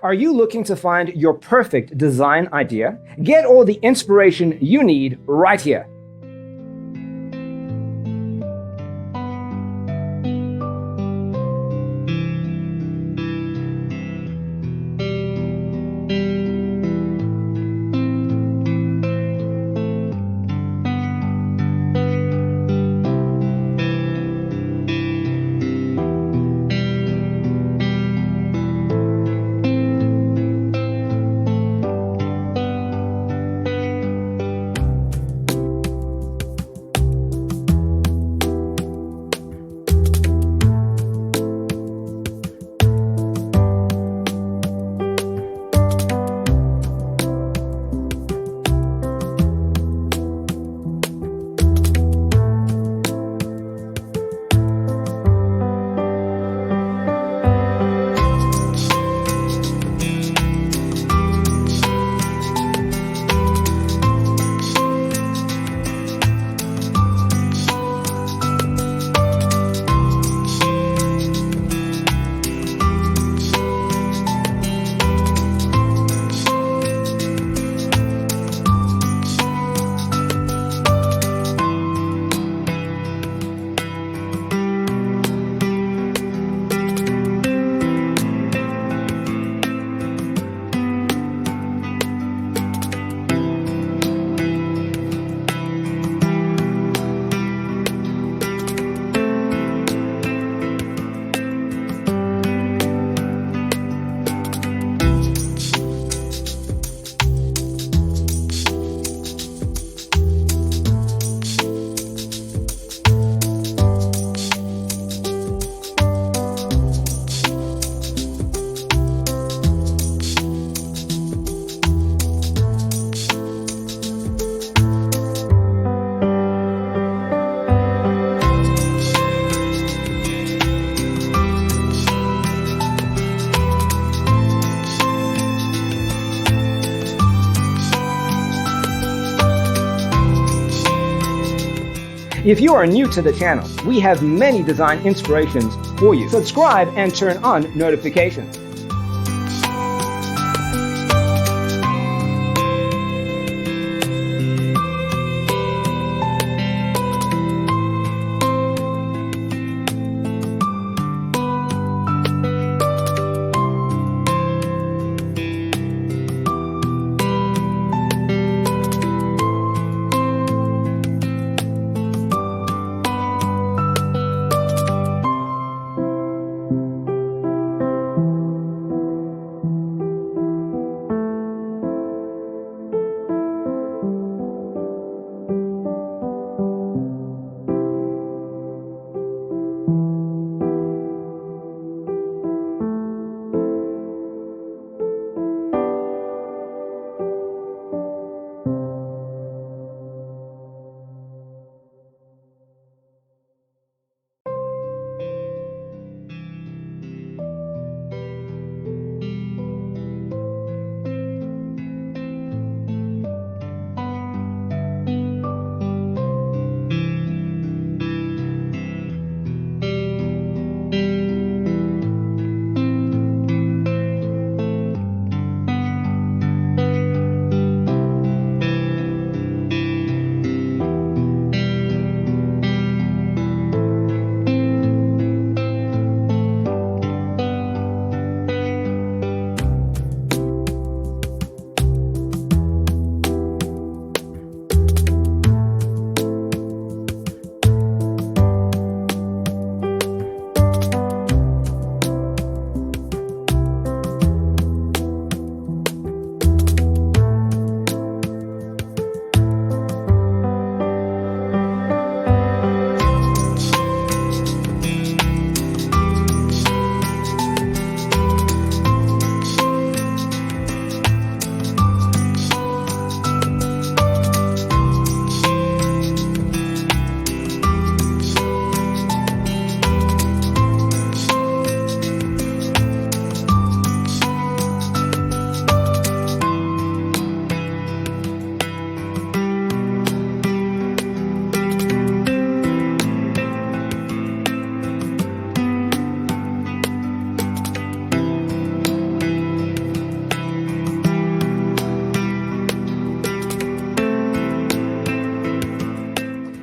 Are you looking to find your perfect design idea? Get all the inspiration you need right here. If you are new to the channel, we have many design inspirations for you. Subscribe and turn on notifications.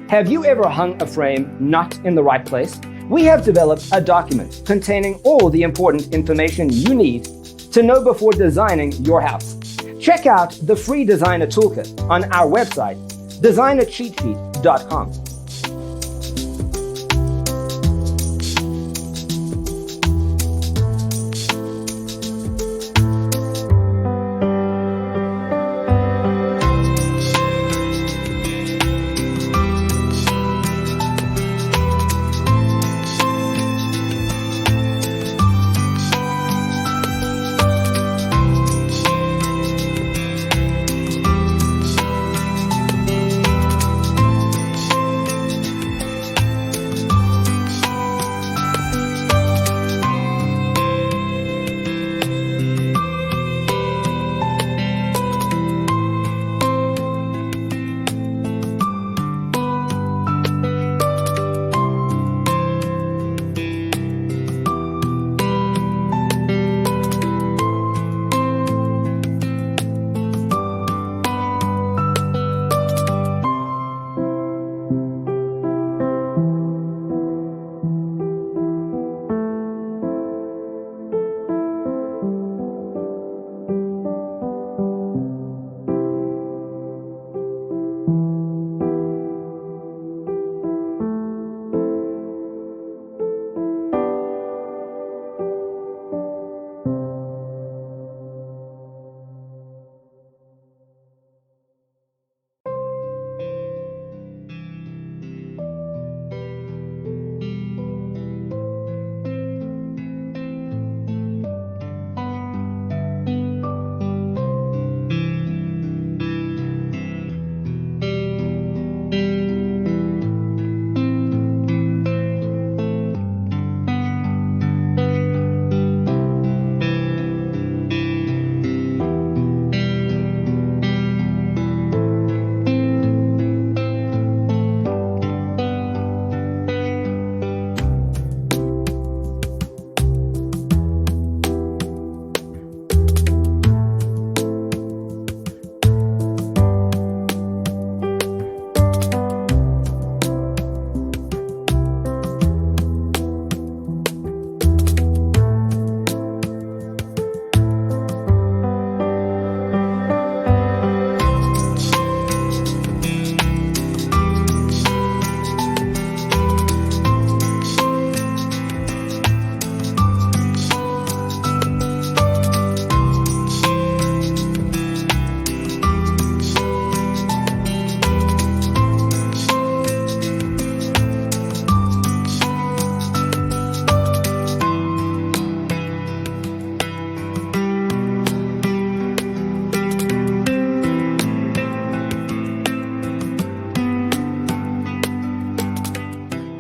Have you ever hung a frame not in the right place? We have developed a document containing all the important information you need to know before designing your house. Check out the free designer toolkit on our website, designercheatsheet.com.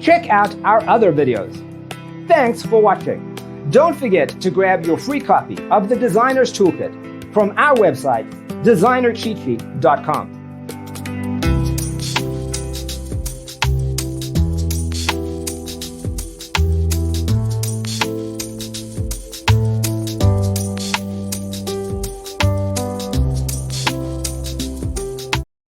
Check out our other videos. Thanks for watching. Don't forget to grab your free copy of the Designer's Toolkit from our website, designercheatsheet.com.